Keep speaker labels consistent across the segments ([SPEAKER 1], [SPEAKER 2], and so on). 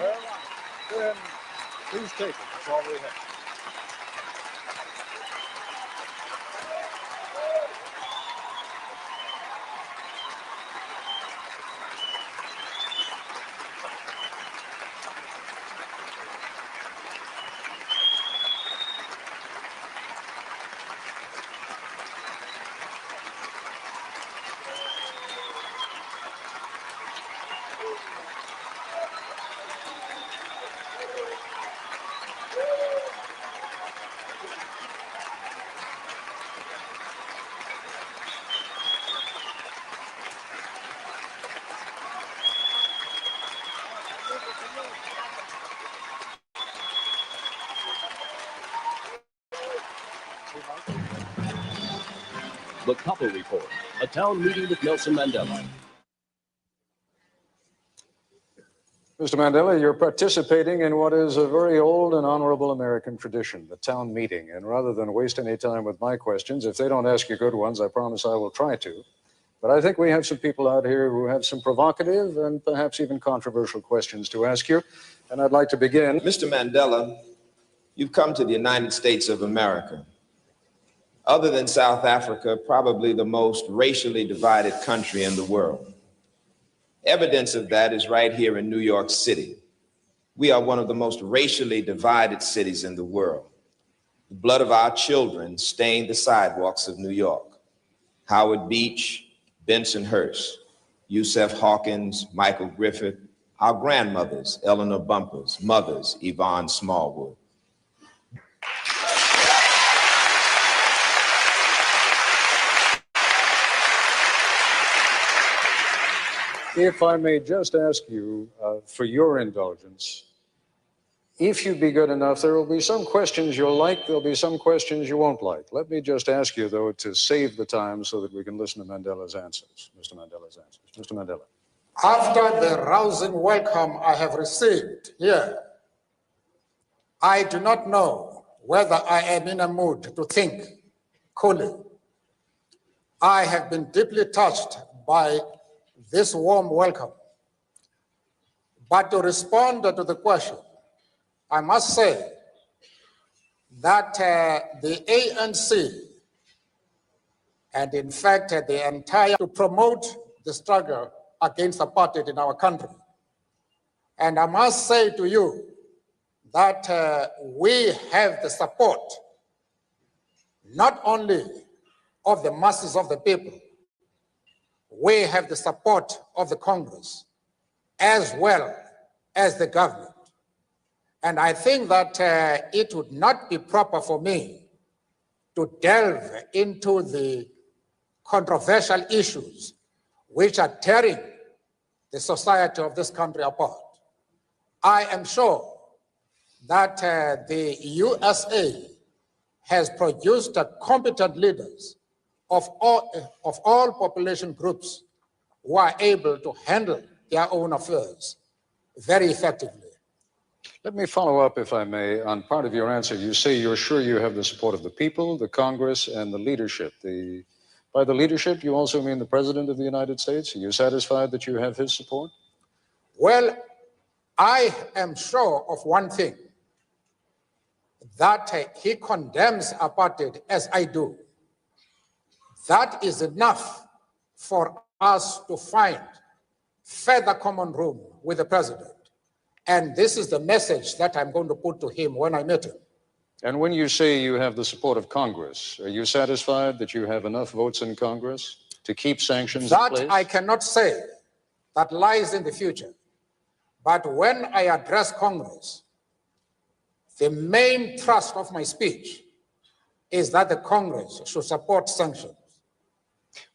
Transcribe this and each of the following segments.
[SPEAKER 1] Well, then, please take it. That's all we have.
[SPEAKER 2] The Copper Report, a town meeting with Nelson Mandela.
[SPEAKER 3] Mr. Mandela, you're participating in what is a very old and honorable American tradition, the town meeting. And rather than waste any time with my questions, if they don't ask you good ones, I promise I will try to. But I think we have some people out here who have some provocative and perhaps even controversial questions to ask you. And I'd like to begin.
[SPEAKER 4] Mr. Mandela, you've come to the United States of America. Other than South Africa, probably the most racially divided country in the world. Evidence of that is right here in New York City. We are one of the most racially divided cities in the world. The blood of our children stained the sidewalks of New York. Howard Beach, Benson Hurst, Yusef Hawkins, Michael Griffith, our grandmothers, Eleanor Bumpurs, mothers, Yvonne Smallwood.
[SPEAKER 3] If I may just ask you, for your indulgence, if you be good enough, there will be some questions you'll like, there'll be some questions you won't like. Let me just ask you, though, to save the time so that we can listen to Mandela's answers, Mr. Mandela's answers. Mr. Mandela.
[SPEAKER 5] After the rousing welcome I have received here, I do not know whether I am in a mood to think coolly. I have been deeply touched by this warm welcome. But to respond to the question, I must say that the ANC, and in fact the entire, to promote the struggle against apartheid in our country. And I must say to you that we have the support not only of the masses of the people, we have the support of the Congress as well as the government. And I think that it would not be proper for me to delve into the controversial issues which are tearing the society of this country apart. I am sure that the USA has produced competent leaders of all population groups who are able to handle their own affairs very effectively.
[SPEAKER 3] Let me follow up, if I may, on part of your answer. You say you're sure you have the support of the people, the Congress, and the leadership. By the leadership, you also mean the President of the United States? Are you satisfied that you have his support?
[SPEAKER 5] Well, I am sure of one thing, that he condemns apartheid as I do. That is enough for us to find further common room with the President. And this is the message that I'm going to put to him when I meet him.
[SPEAKER 3] And when you say you have the support of Congress, are you satisfied that you have enough votes in Congress to keep sanctions in place?
[SPEAKER 5] That I cannot say. That lies in the future. But when I address Congress, the main thrust of my speech is that the Congress should support sanctions.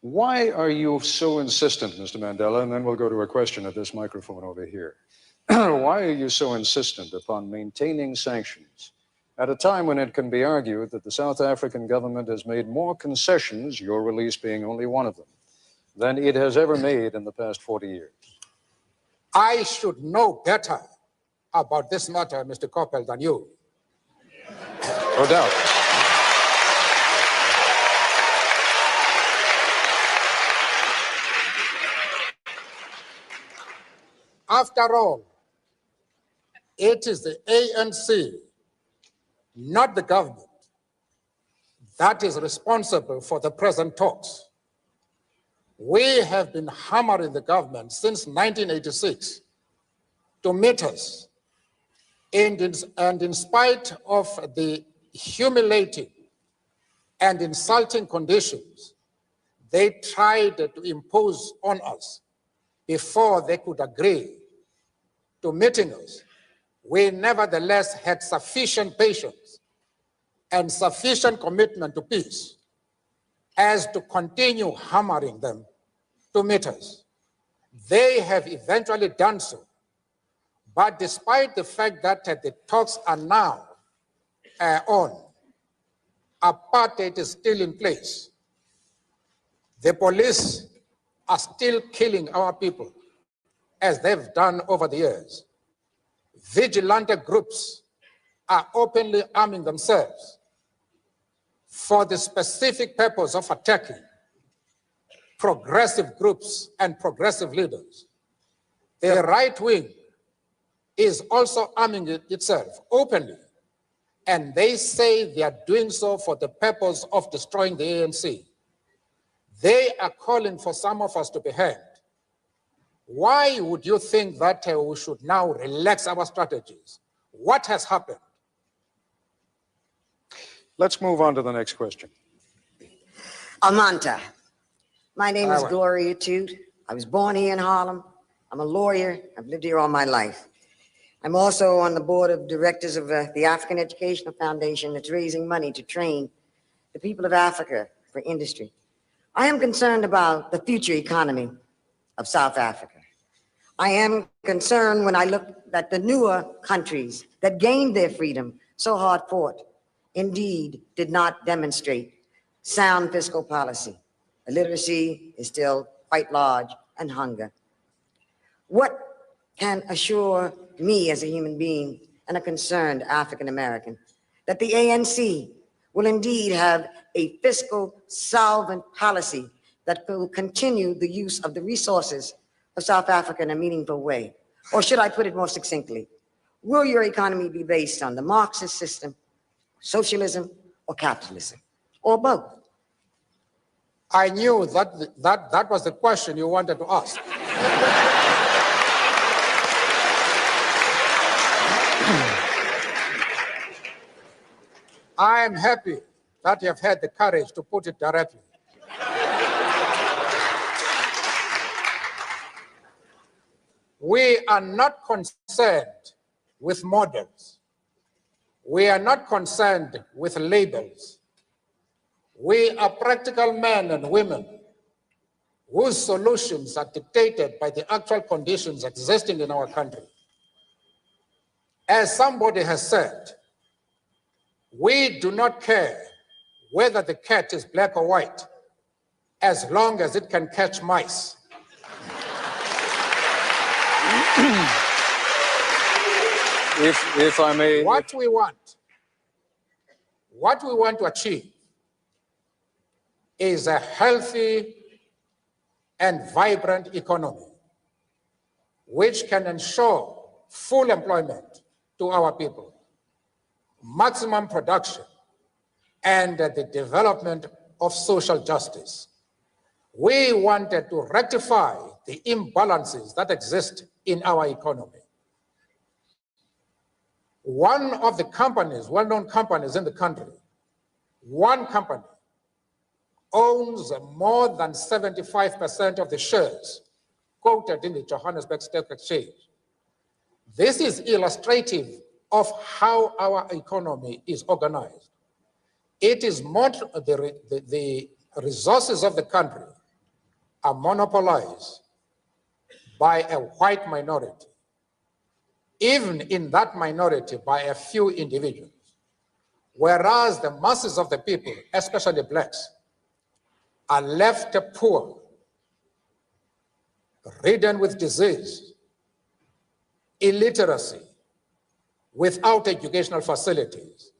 [SPEAKER 3] Why are you so insistent, Mr. Mandela, and then we'll go to a question at this microphone over here. Why are you so insistent upon maintaining sanctions at a time when it can be argued that the South African government has made more concessions, your release being only one of them, than it has ever made in the past 40 years?
[SPEAKER 5] I should know better about this matter, Mr. Coppell, than you.
[SPEAKER 3] No doubt.
[SPEAKER 5] After all, it is the ANC, not the government, that is responsible for the present talks. We have been hammering the government since 1986 to meet us, and in spite of the humiliating and insulting conditions they tried to impose on us before they could agree to meeting us, we nevertheless had sufficient patience and sufficient commitment to peace as to continue hammering them to meet us. They have eventually done so, but despite the fact that the talks are now on, apartheid is still in place. The police are still killing our people, as they've done over the years. Vigilante groups are openly arming themselves for the specific purpose of attacking progressive groups and progressive leaders. The right wing is also arming itself openly, and they say they are doing so for the purpose of destroying the ANC. They are calling for some of us to be hanged. Why would you think that we should now relax our strategies? What has happened?
[SPEAKER 3] Let's move on to the next question.
[SPEAKER 6] Amanta. My name is Gloria Toot. I was born here in Harlem. I'm a lawyer. I've lived here all my life. I'm also on the board of directors of the African Educational Foundation that's raising money to train the people of Africa for industry. I am concerned about the future economy of South Africa. I am concerned when I look at the newer countries that gained their freedom, so hard fought, indeed did not demonstrate sound fiscal policy. Illiteracy is still quite large, and hunger. What can assure me as a human being and a concerned African American that the ANC will indeed have a fiscal solvent policy that will continue the use of the resources of South Africa in a meaningful way? Or should I put it more succinctly, will your economy be based on the Marxist system, socialism, or capitalism, or both?
[SPEAKER 5] I knew that was the question you wanted to ask. I am happy that you have had the courage to put it directly. We are not concerned with models. We are not concerned with labels. We are practical men and women whose solutions are dictated by the actual conditions existing in our country. As somebody has said, we do not care whether the cat is black or white, as long as it can catch mice.
[SPEAKER 3] If I may...
[SPEAKER 5] What we want to achieve is a healthy and vibrant economy, which can ensure full employment to our people, maximum production, and the development of social justice. We wanted to rectify the imbalances that exist in our economy. One of the companies, well-known companies in the country, one company owns more than 75% of the shares quoted in the Johannesburg Stock Exchange. This is illustrative of how our economy is organized. It is more, the resources of the country are monopolized by a white minority, even in that minority by a few individuals, whereas the masses of the people, especially blacks, are left poor, ridden with disease, illiteracy, without educational facilities.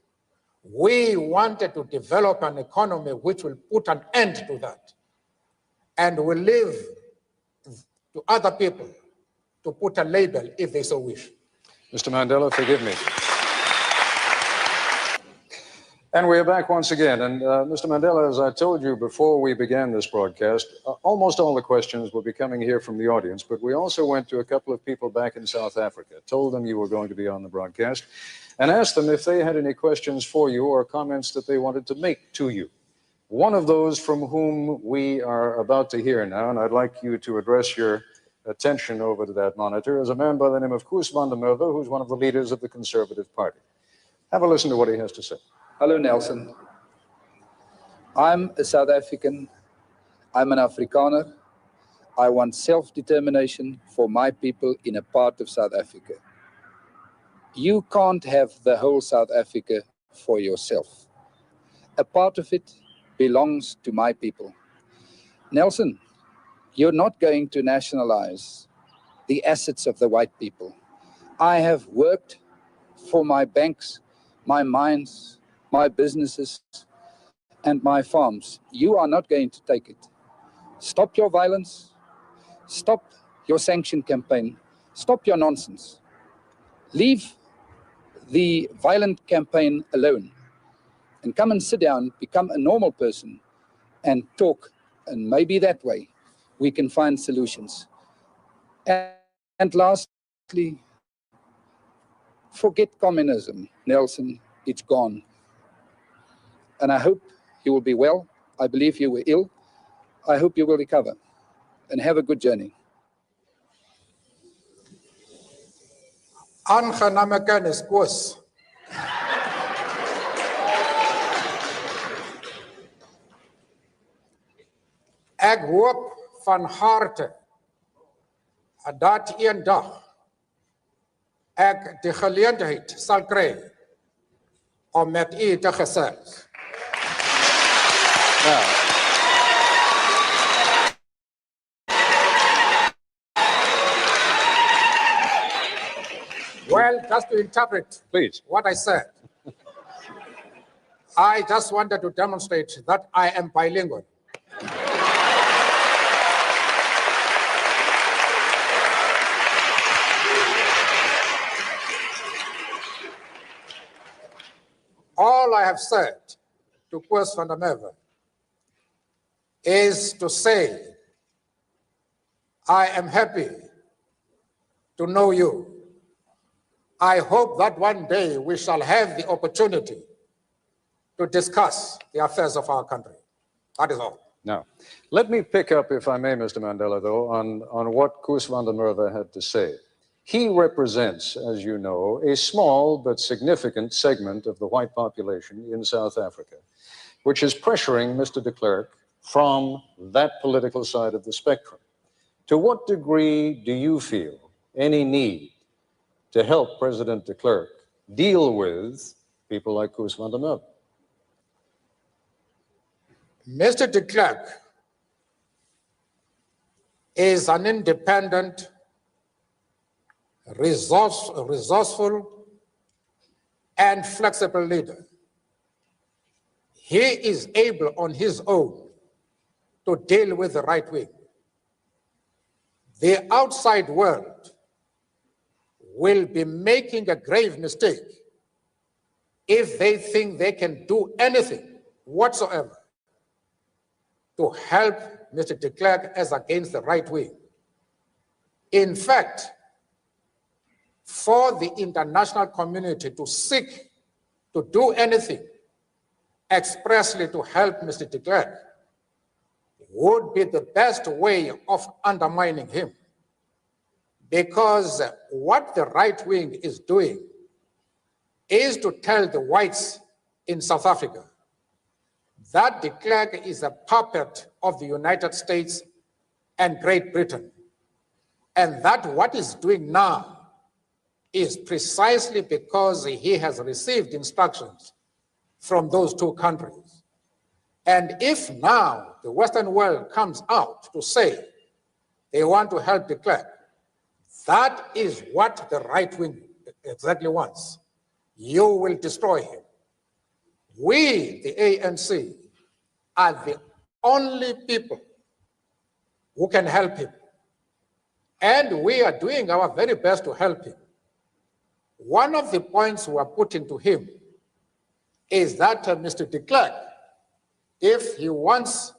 [SPEAKER 5] We wanted to develop an economy which will put an end to that and will leave to other people to put a label if they so wish.
[SPEAKER 3] Mr. Mandela, forgive me. And we are back once again. And Mr. Mandela, as I told you before we began this broadcast, almost all the questions will be coming here from the audience, but we also went to a couple of people back in South Africa, told them you were going to be on the broadcast, and asked them if they had any questions for you or comments that they wanted to make to you. One of those from whom we are about to hear now, and I'd like you to address your attention over to that monitor, is a man by the name of Koos van der Merwe, who's one of the leaders of the Conservative Party. Have a listen to what he has to say.
[SPEAKER 7] Hello, Nelson. I'm a South African. I'm an Afrikaner. I want self-determination for my people in a part of South Africa. You can't have the whole South Africa for yourself. A part of it belongs to my people. Nelson, you're not going to nationalize the assets of the white people. I have worked for my banks, my mines, my businesses, and my farms. You are not going to take it. Stop your violence. Stop your sanction campaign. Stop your nonsense. Leave the violent campaign alone and come and sit down, become a normal person and talk. And maybe that way we can find solutions. And lastly, forget communism, Nelson. It's gone. And I hope you will be well. I believe you were ill. I hope you will recover. And have a good journey.
[SPEAKER 5] Aangename kennis, Koos. Ek hoop van harte dat eendag ek die geleentheid sal kry om met u te gesels. Well, just to interpret
[SPEAKER 3] Please.
[SPEAKER 5] what I said, I just wanted to demonstrate that I am bilingual. All I have said to Koos van der Merwe is to say, I am happy to know you. I hope that one day we shall have the opportunity to discuss the affairs of our country. That is all.
[SPEAKER 3] Now, let me pick up, if I may, Mr. Mandela, though, on what Koos van der Merwe had to say. He represents, as you know, a small but significant segment of the white population in South Africa, which is pressuring Mr. de Klerk from that political side of the spectrum. To what degree do you feel any need to help President de Klerk deal with people like Koos van der Merwe?
[SPEAKER 5] Mr. de Klerk is an independent, resourceful, and flexible leader. He is able on his own to deal with the right wing. The outside world will be making a grave mistake if they think they can do anything whatsoever to help Mr. de Klerk as against the right wing. In fact, for the international community to seek to do anything expressly to help Mr. de Klerk would be the best way of undermining him. Because what the right wing is doing is to tell the whites in South Africa that de Klerk is a puppet of the United States and Great Britain, and that what he's doing now is precisely because he has received instructions from those two countries. And if now the Western world comes out to say they want to help de Klerk, that is what the right wing exactly wants. You will destroy him. We, the ANC, are the only people who can help him. And we are doing our very best to help him. One of the points we are putting to him is that Mr. de Klerk, if he wants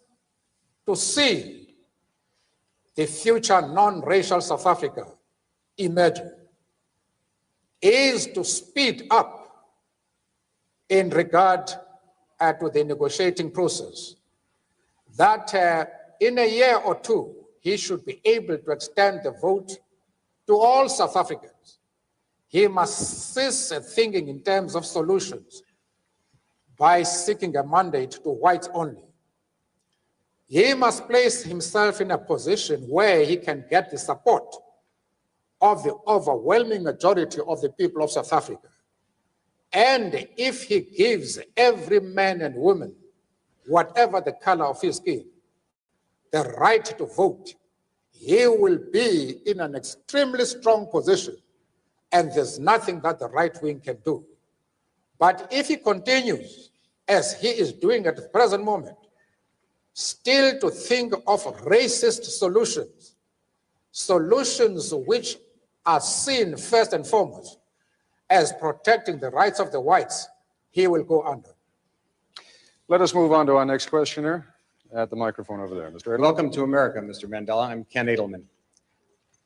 [SPEAKER 5] to see the future non-racial South Africa emerging, is to speed up in regard to the negotiating process, that in a year or two, he should be able to extend the vote to all South Africans. He must cease thinking in terms of solutions by seeking a mandate to whites only. He must place himself in a position where he can get the support of the overwhelming majority of the people of South Africa. And if he gives every man and woman, whatever the color of his skin, the right to vote, he will be in an extremely strong position, and there's nothing that the right wing can do. But if he continues, as he is doing at the present moment, still to think of racist solutions, solutions which are seen first and foremost as protecting the rights of the whites, he will go under.
[SPEAKER 3] Let us move on to our next questioner at the microphone over there. Mr. Edelman.
[SPEAKER 8] Welcome to America, Mr. Mandela. I'm Ken Edelman.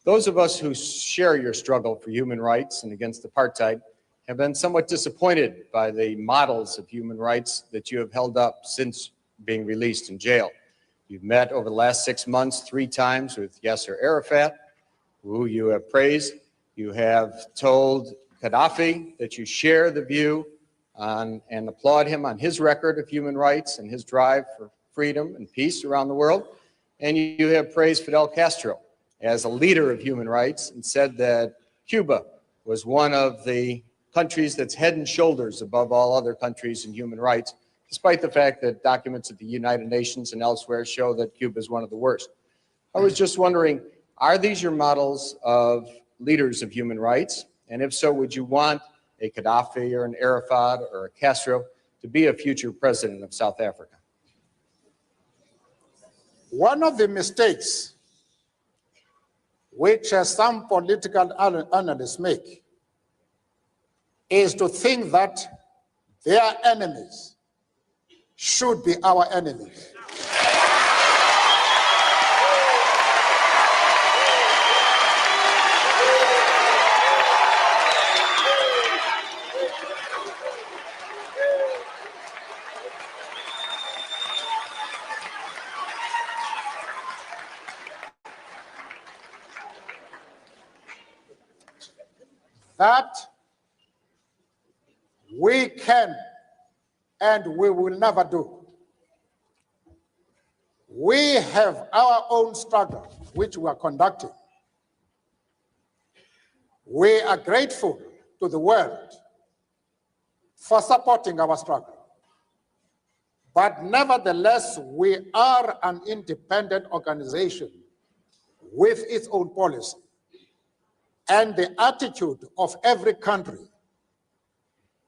[SPEAKER 8] Those of us who share your struggle for human rights and against apartheid have been somewhat disappointed by the models of human rights that you have held up since being released in jail. You've met over the last 6 months 3 times with Yasser Arafat, who you have praised. You have told Gaddafi that you share the view on, and applaud him on his record of human rights and his drive for freedom and peace around the world. And you have praised Fidel Castro as a leader of human rights and said that Cuba was one of the countries that's head and shoulders above all other countries in human rights, despite the fact that documents at the United Nations and elsewhere show that Cuba is one of the worst. I was just wondering, are these your models of leaders of human rights? And if so, would you want a Gaddafi or an Arafat or a Castro to be a future president of South Africa?
[SPEAKER 5] One of the mistakes which some political analysts make is to think that their enemies should be our enemies. That we can and we will never do. We have our own struggle, which we are conducting. We are grateful to the world for supporting our struggle. But nevertheless, we are an independent organization with its own policy. And the attitude of every country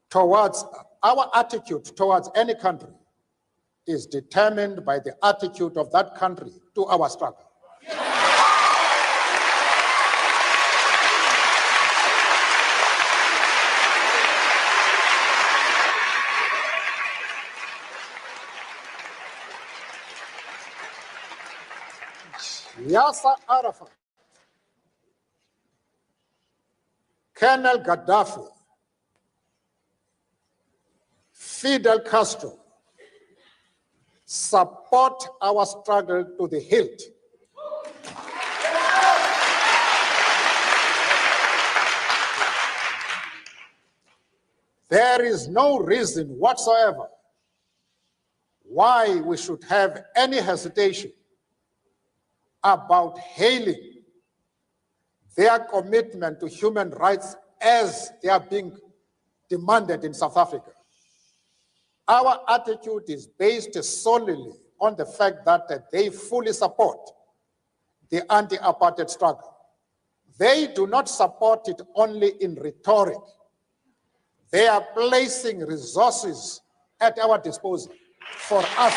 [SPEAKER 5] towards, our attitude towards any country is determined by the attitude of that country to our struggle. Yasser Arafat, Colonel Gaddafi, Fidel Castro support our struggle to the hilt. There is no reason whatsoever why we should have any hesitation about hailing their commitment to human rights as they are being demanded in South Africa. Our attitude is based solely on the fact that they fully support the anti-apartheid struggle. They do not support it only in rhetoric. They are placing resources at our disposal for us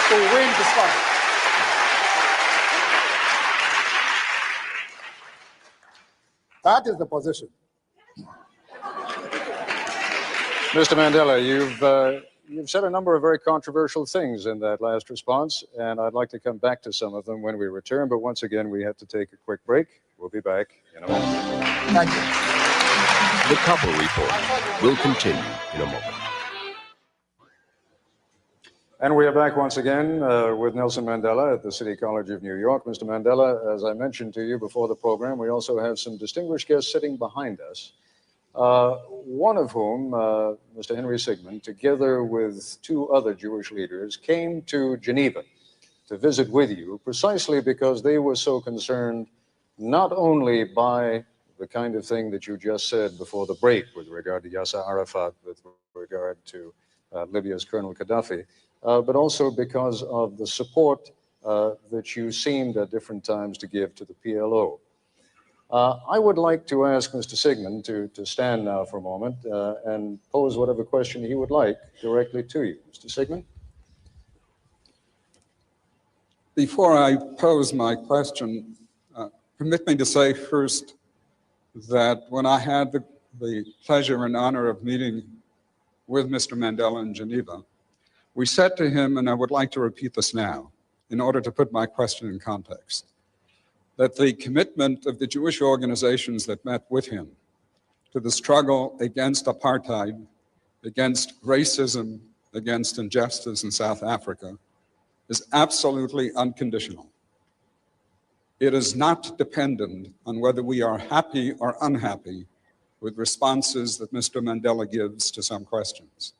[SPEAKER 5] to win the struggle. That is the position.
[SPEAKER 3] Mr. Mandela, you've said a number of very controversial things in that last response, and I'd like to come back to some of them when we return. But once again, we have to take a quick break. We'll be back in a moment.
[SPEAKER 5] Thank you.
[SPEAKER 2] The Couple Report will continue in a moment.
[SPEAKER 3] And we are back once again with Nelson Mandela at the City College of New York. Mr. Mandela, as I mentioned to you before the program, we also have some distinguished guests sitting behind us. One of whom, Mr. Henry Sigmund, together with two other Jewish leaders, came to Geneva to visit with you precisely because they were so concerned not only by the kind of thing that you just said before the break with regard to Yasser Arafat, with regard to Libya's Colonel Gaddafi, but also because of the support that you seemed at different times to give to the PLO. I would like to ask Mr. Sigmund to stand now for a moment and pose whatever question he would like directly to you. Mr. Sigmund?
[SPEAKER 9] Before I pose my question, permit me to say first that when I had the pleasure and honor of meeting with Mr. Mandela in Geneva, we said to him, and I would like to repeat this now in order to put my question in context, that the commitment of the Jewish organizations that met with him to the struggle against apartheid, against racism, against injustice in South Africa is absolutely unconditional. It is not dependent on whether we are happy or unhappy with responses that Mr. Mandela gives to some questions.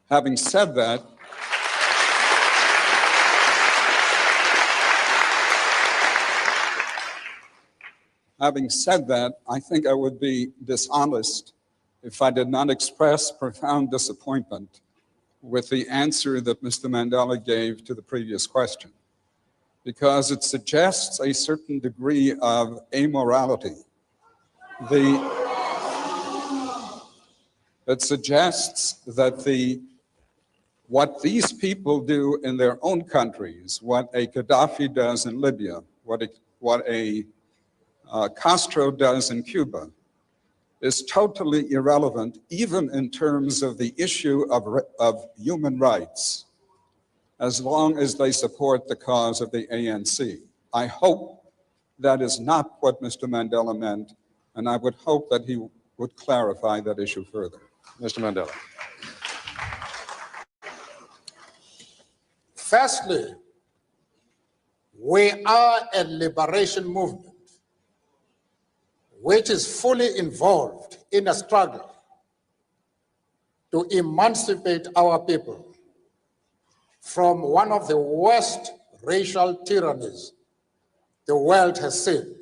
[SPEAKER 9] Having said that, I think I would be dishonest if I did not express profound disappointment with the answer that Mr. Mandela gave to the previous question, because it suggests a certain degree of amorality. It suggests that what these people do in their own countries, what a Gaddafi does in Libya, what a Castro does in Cuba, is totally irrelevant, even in terms of the issue of human rights, as long as they support the cause of the ANC. I hope that is not what Mr. Mandela meant, and I would hope that he would clarify that issue further.
[SPEAKER 3] Mr. Mandela.
[SPEAKER 5] Firstly, we are a liberation movement which is fully involved in a struggle to emancipate our people from one of the worst racial tyrannies the world has seen.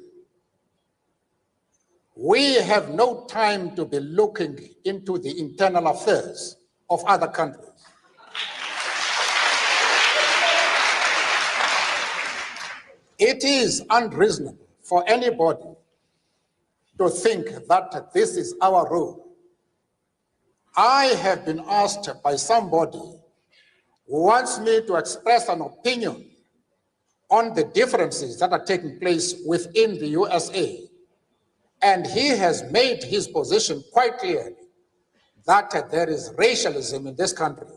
[SPEAKER 5] We have no time to be looking into the internal affairs of other countries. It is unreasonable for anybody to think that this is our role. I have been asked by somebody who wants me to express an opinion on the differences that are taking place within the USA. And he has made his position quite clearly that there is racialism in this country.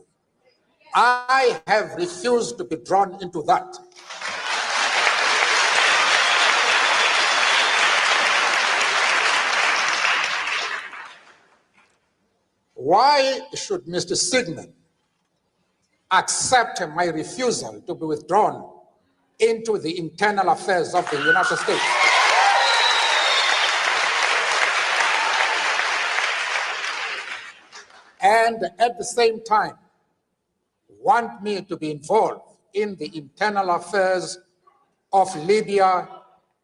[SPEAKER 5] I have refused to be drawn into that. Why should Mr. Sigmund accept my refusal to be withdrawn into the internal affairs of the United States? And at the same time, want me to be involved in the internal affairs of Libya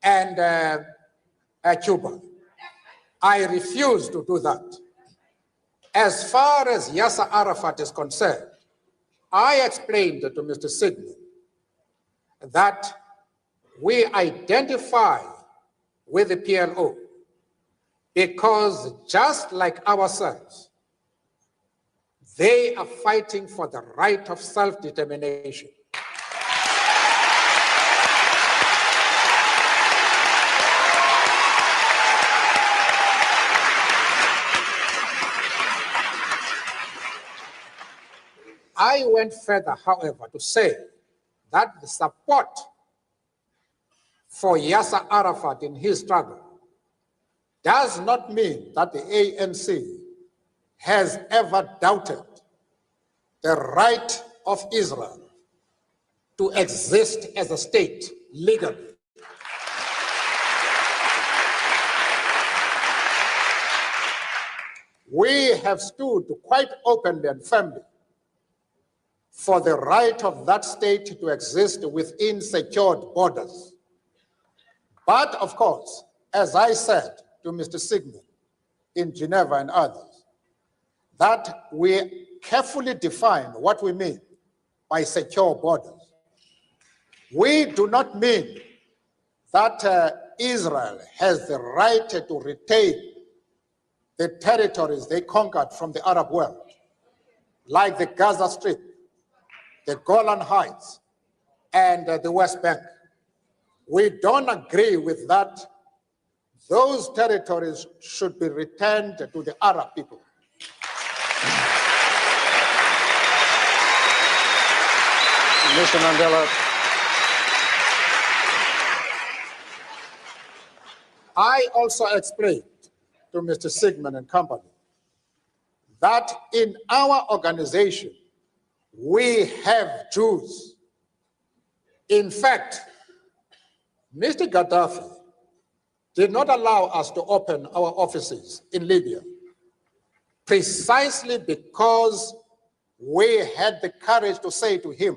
[SPEAKER 5] and Cuba. I refuse to do that. As far as Yasser Arafat is concerned, I explained to Mr. Sigmund that we identify with the PLO because just like ourselves, they are fighting for the right of self-determination. I went further, however, to say that the support for Yasser Arafat in his struggle does not mean that the ANC has ever doubted the right of Israel to exist as a state legally. We have stood quite openly and firmly for the right of that state to exist within secured borders. But of course, as I said to Mr. Sigmund in Geneva and others, that we carefully define what we mean by secure borders. We do not mean that Israel has the right to retain the territories they conquered from the Arab world, like the Gaza Strip, the Golan Heights, and the West Bank. We don't agree with that. Those territories should be returned to the Arab people.
[SPEAKER 3] Mr. Mandela.
[SPEAKER 5] I also explained to Mr. Sigmund and company that in our organization, we have Jews. In fact, Mr. Gaddafi did not allow us to open our offices in Libya precisely because we had the courage to say to him,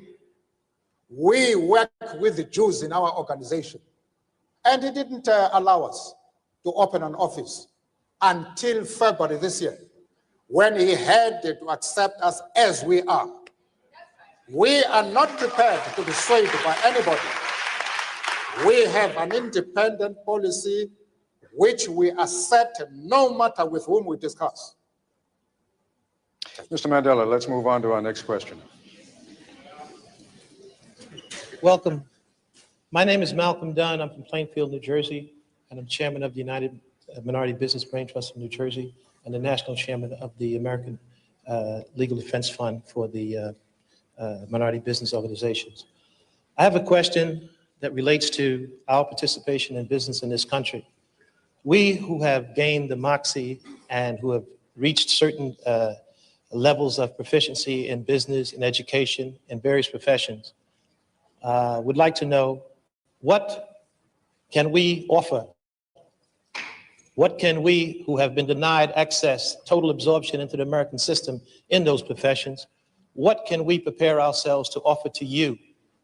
[SPEAKER 5] we work with the Jews in our organization. And he didn't allow us to open an office until February this year, when he had to accept us as we are. We are not prepared to be swayed by anybody. We have an independent policy which we accept no matter with whom we discuss.
[SPEAKER 3] Mr. Mandela, let's move on to our next question.
[SPEAKER 10] Welcome. My name is Malcolm Dunn. I'm from Plainfield, New Jersey, and I'm chairman of the United Minority Business Brain Trust of New Jersey and the national chairman of the American Legal Defense Fund for the minority business organizations. I have a question that relates to our participation in business in this country. We who have gained the moxie and who have reached certain levels of proficiency in business and education in various professions would like to know, what can we offer? What can we who have been denied access, total absorption into the American system in those professions, what can we prepare ourselves to offer to you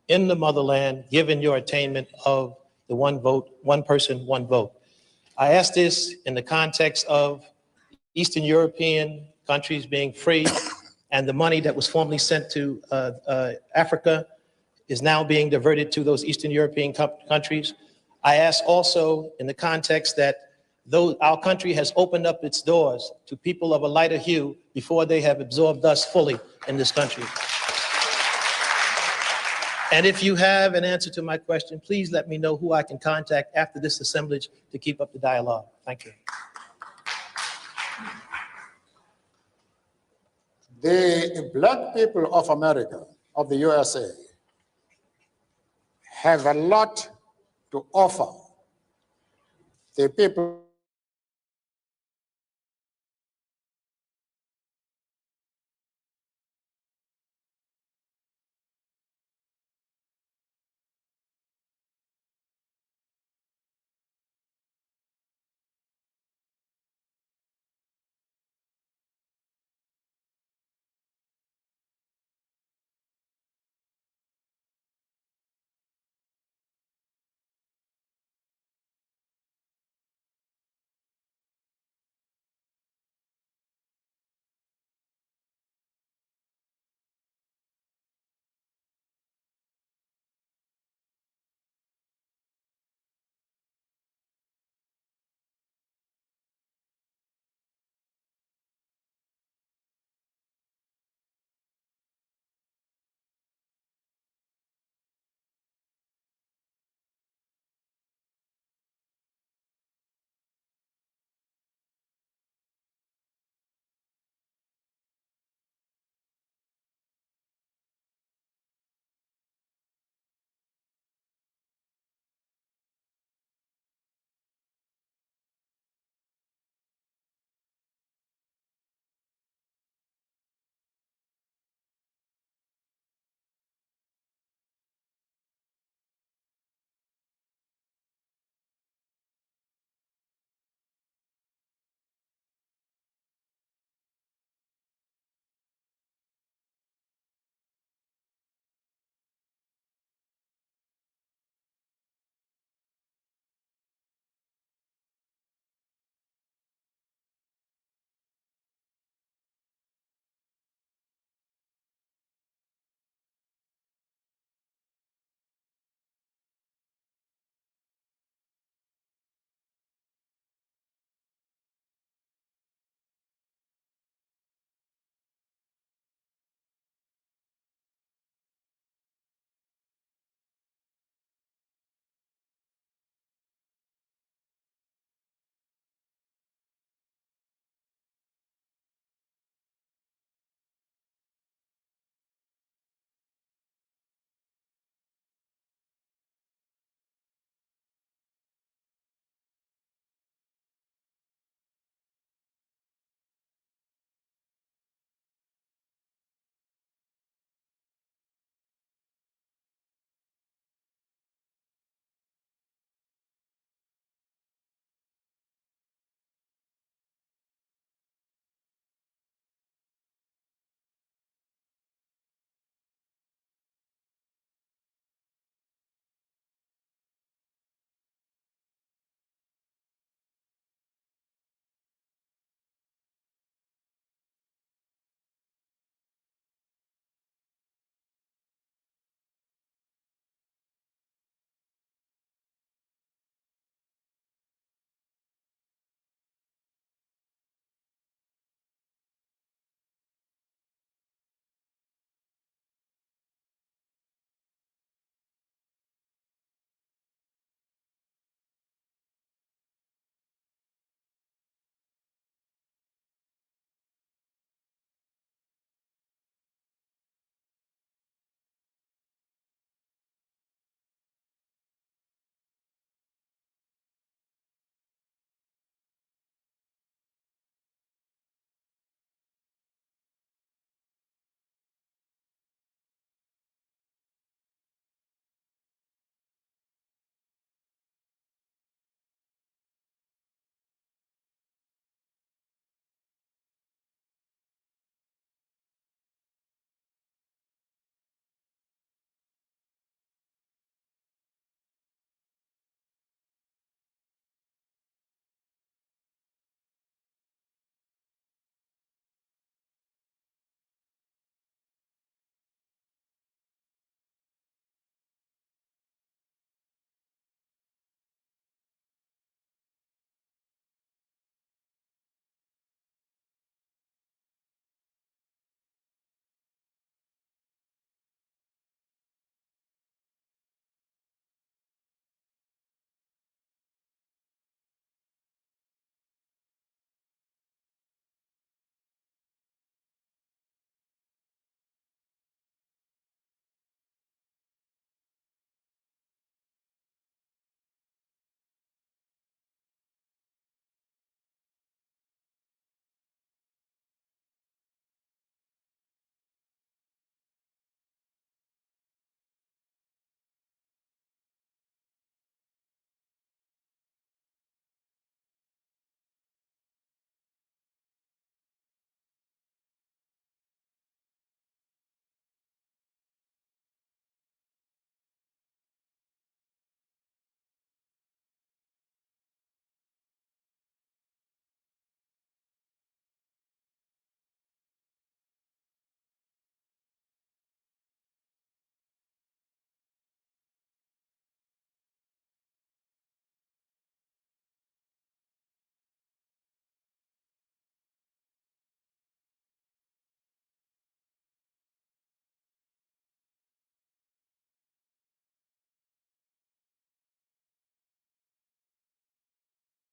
[SPEAKER 10] in the motherland, given your attainment of the one vote, one person, one vote? I ask this in the context of Eastern European countries being free and the money that was formerly sent to Africa is now being diverted to those Eastern European countries. I ask also in the context that though our country has opened up its doors to people of a lighter hue before they have absorbed us fully in this country. And if you have an answer to my question, please let me know who I can contact after this assemblage to keep up the dialogue. Thank you.
[SPEAKER 5] The black people of America, of the USA, have a lot to offer the people